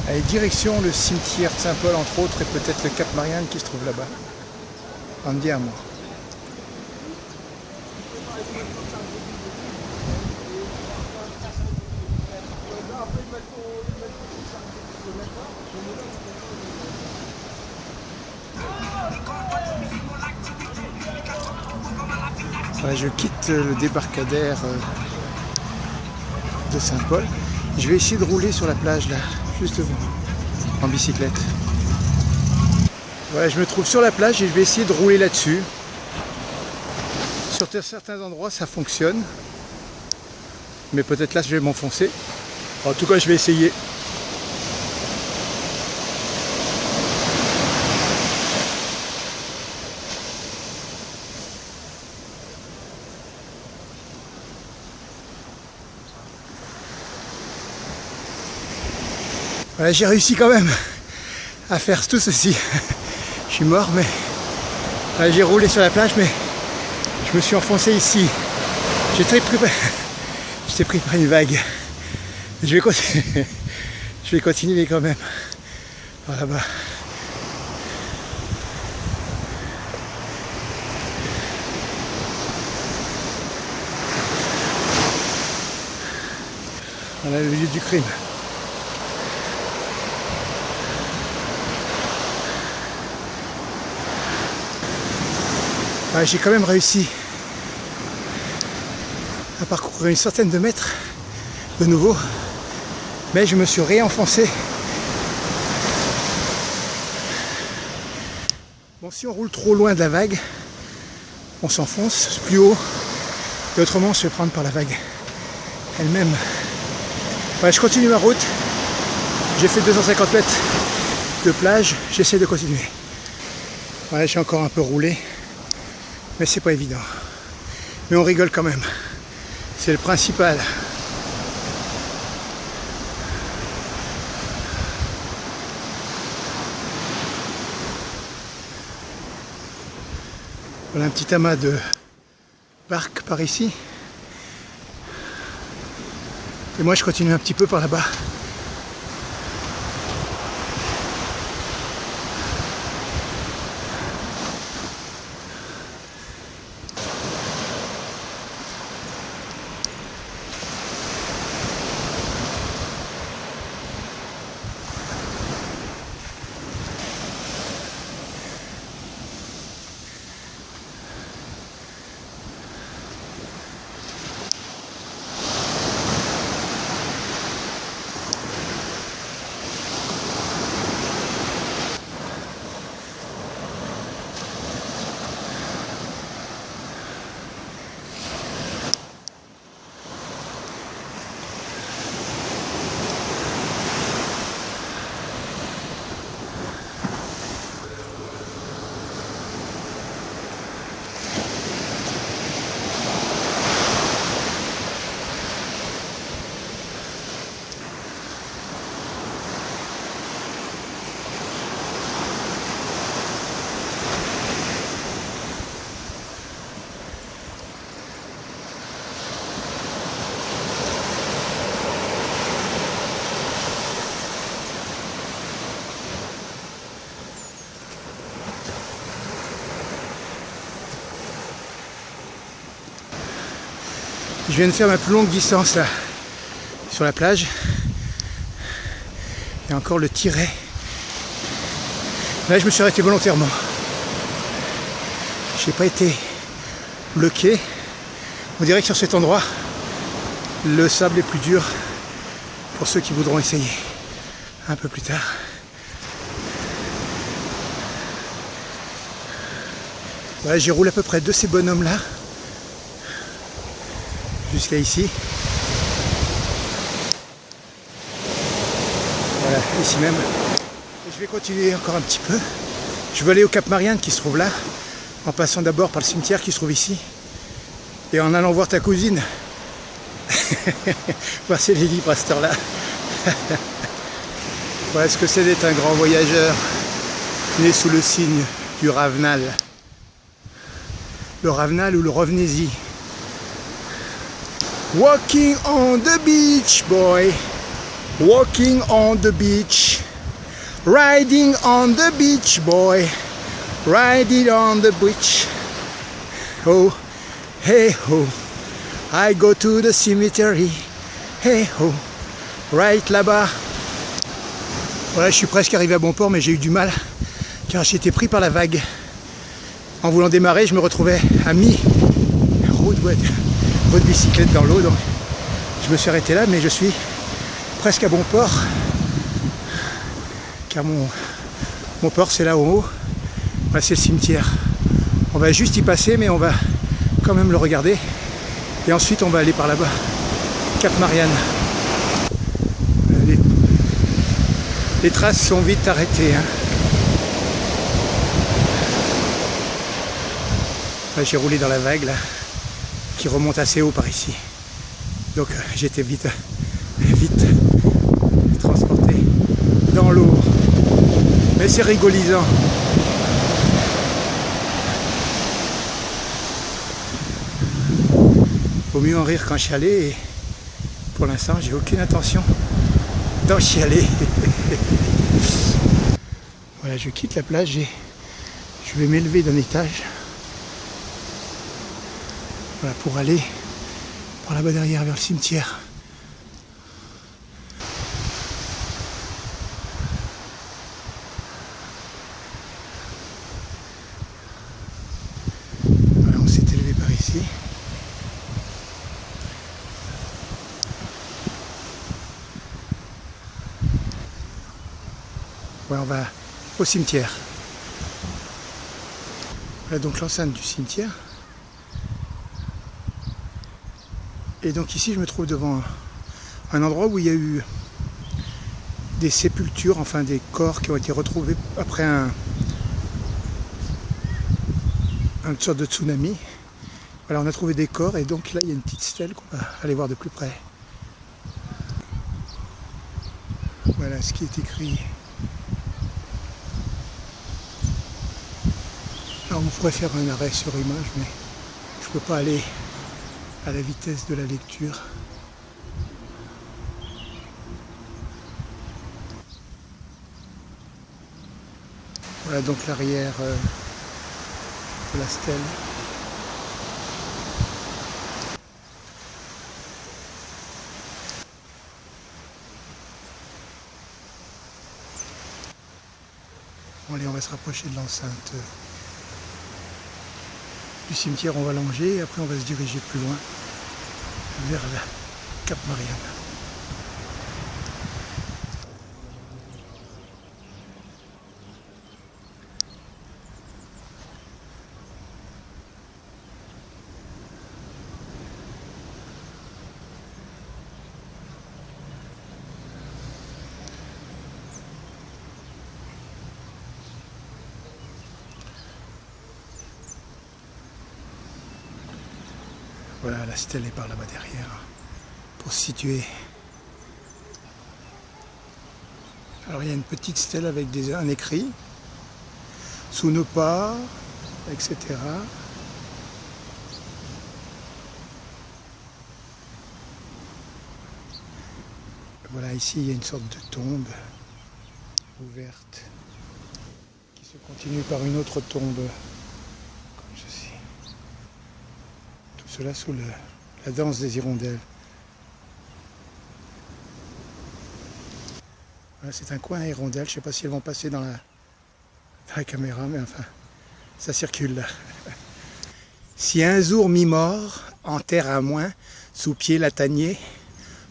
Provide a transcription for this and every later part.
Allez, direction le cimetière de Saint-Paul entre autres et peut-être le Cap Marianne qui se trouve là-bas. Andiamo. Voilà, je quitte le débarcadère de Saint-Paul. Je vais essayer de rouler sur la plage là, juste devant, en bicyclette. Voilà, je me trouve sur la plage et je vais essayer de rouler là-dessus. Sur certains endroits ça fonctionne, mais peut-être là je vais m'enfoncer. En tout cas je vais essayer. Voilà, j'ai réussi quand même à faire tout ceci. Je suis mort, mais voilà, j'ai roulé sur la plage, mais je me suis enfoncé ici. J'étais pris par une vague. Je vais continuer quand même par là-bas. Voilà le lieu du crime. Ouais, j'ai quand même réussi à parcourir une centaine de mètres de nouveau, mais je me suis réenfoncé. Bon, si on roule trop loin de la vague, on s'enfonce plus haut, et autrement on se fait prendre par la vague elle-même. Ouais, je continue ma route, j'ai fait 250 mètres de plage, j'essaie de continuer. Ouais, j'ai encore un peu roulé. Mais c'est pas évident. Mais on rigole quand même. C'est le principal. Voilà un petit amas de barques par ici. Et moi je continue un petit peu par là-bas. Je viens de faire ma plus longue distance là, sur la plage. Il y a encore le Tiret. Là je me suis arrêté volontairement. Je n'ai pas été bloqué. On dirait que sur cet endroit, le sable est plus dur pour ceux qui voudront essayer un peu plus tard. Voilà, j'y roule à peu près de ces bonhommes-là jusqu'à ici. Voilà, ici même. Et je vais continuer encore un petit peu. Je veux aller au Cap Marianne qui se trouve là, en passant d'abord par le cimetière qui se trouve ici, et en allant voir ta cousine. Voir si elle est libre à cette heure-là. Voilà ce que c'est d'être un grand voyageur, né sous le signe du Ravenal. Le Ravenal ou le Revenez-y. Walking on the beach, boy. Walking on the beach. Riding on the beach, boy. Riding on the beach. Oh, hey ho. I go to the cemetery. Hey ho. Right là-bas. Voilà, je suis presque arrivé à bon port, mais j'ai eu du mal car j'ai été pris par la vague. En voulant démarrer, je me retrouvais à mi-route de bicyclette dans l'eau, donc je me suis arrêté là, mais je suis presque à bon port car mon port c'est là en haut. Voilà, c'est le cimetière. On va juste y passer, mais on va quand même le regarder et ensuite on va aller par là-bas, Cap Marianne. Les traces sont vite arrêtées, hein. J'ai roulé dans la vague là, qui remonte assez haut par ici. Donc j'étais vite transporté dans l'eau. Mais c'est rigolisant. Vaut mieux en rire qu'en chialer, et pour l'instant j'ai aucune intention d'en chialer. Voilà, je quitte la plage et je vais m'élever d'un étage. Voilà, pour aller par là-bas derrière vers le cimetière. Voilà, on s'est élevé par ici. Voilà, on va au cimetière. Voilà donc l'enceinte du cimetière. Et donc ici je me trouve devant un endroit où il y a eu des sépultures, enfin des corps qui ont été retrouvés après une sorte de tsunami. Voilà, on a trouvé des corps et donc là il y a une petite stèle qu'on va aller voir de plus près. Voilà ce qui est écrit. Alors on pourrait faire un arrêt sur image, mais je ne peux pas aller à la vitesse de la lecture. Voilà donc l'arrière de la stèle. Bon, allez, on va se rapprocher de l'enceinte du cimetière, on va longer et après on va se diriger plus loin vers la Cap Marianne. Voilà, la stèle est par là-bas derrière, pour se situer. Alors il y a une petite stèle avec un écrit, sous nos pas, etc. Voilà, ici il y a une sorte de tombe ouverte, qui se continue par une autre tombe, comme ceci. Cela sous la danse des hirondelles. Voilà, c'est un coin à hirondelles. Je ne sais pas si elles vont passer dans la caméra, mais enfin, ça circule là. Si un jour mi-mort, en terre à moins, sous pied latanier,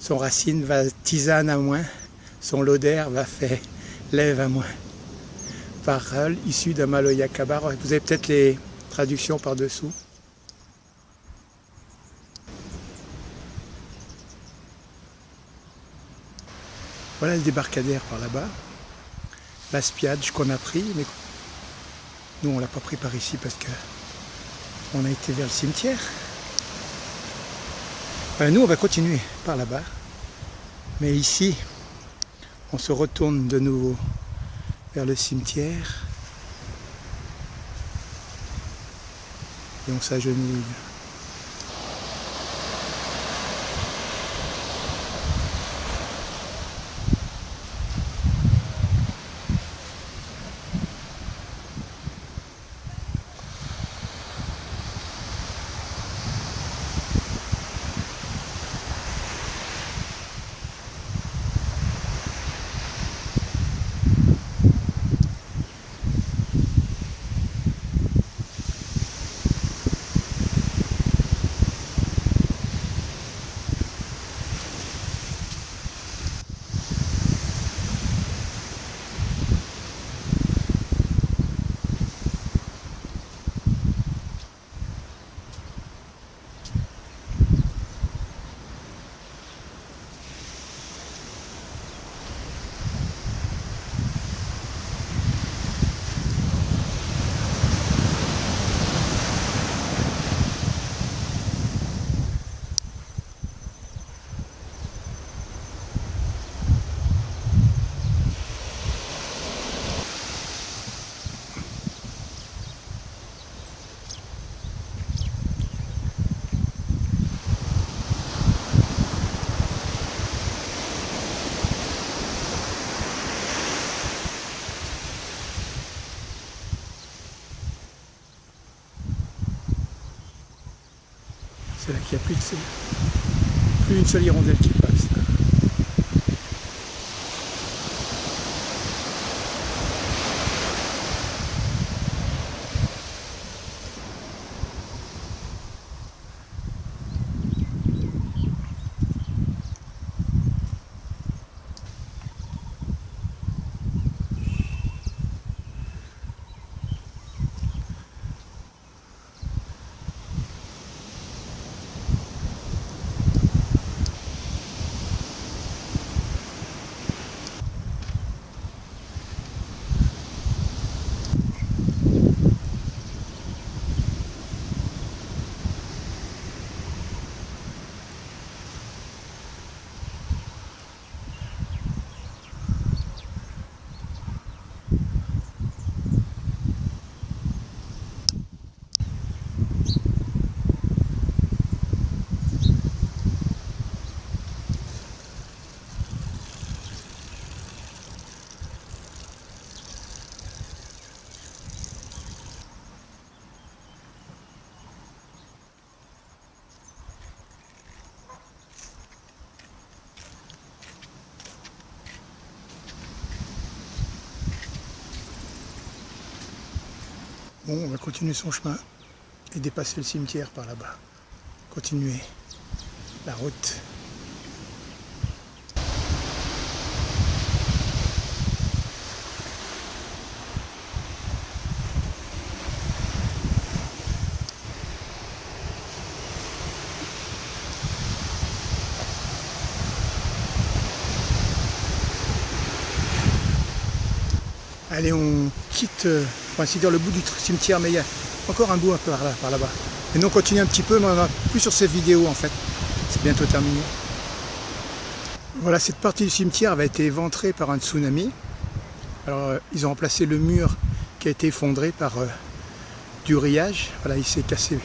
son racine va tisane à moins, son lauder va fait lève à moins. Parole issue d'un Maloya Kabar. Vous avez peut-être traduction par-dessous. Voilà le débarcadère par là-bas. La spiagge qu'on a pris, mais nous on l'a pas pris par ici parce que on a été vers le cimetière. Voilà, nous on va continuer par là-bas. Mais ici, on se retourne de nouveau vers le cimetière. Et on s'agenouille. C'est là qu'il n'y a plus une seule hirondelle qui passe. Bon, on va continuer son chemin et dépasser le cimetière par là-bas. Continuer la route. Allez, on quitte, pour ainsi dire, le bout du cimetière, mais il y a encore un bout un peu par là-bas. Et nous on continue un petit peu, mais on va plus sur cette vidéo en fait. C'est bientôt terminé. Voilà, cette partie du cimetière avait été éventrée par un tsunami. Alors, ils ont remplacé le mur qui a été effondré par du grillage. Voilà, il s'est cassé